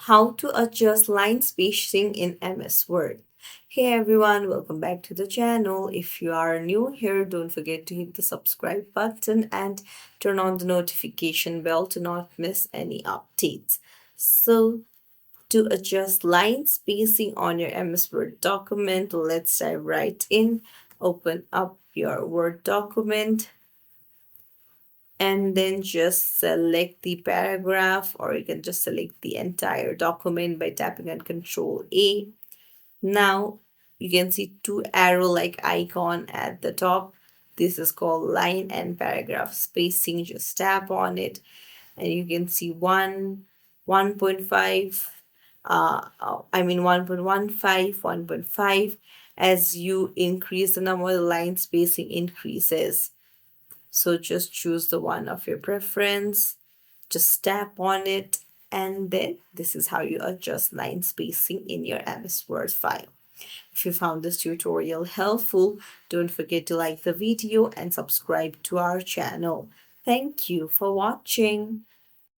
How to adjust line spacing in MS Word. Hey everyone, welcome back to the channel. If you are new here, don't forget to hit the subscribe button and turn on the notification bell to not miss any updates. So, to adjust line spacing on your MS Word document, let's dive right in. Open up your Word document and then just select the paragraph, or you can just select the entire document by tapping on Control A. Now you can see two arrow like icon at the top. This is called line and paragraph spacing. Just tap on it and you can see 1.5, 1.15, 1.5. As you increase the number, the line spacing increases. So just choose the one of your preference, just tap on it, and then this is how you adjust line spacing in your MS Word file. If you found this tutorial helpful, don't forget to like the video and subscribe to our channel. Thank you for watching.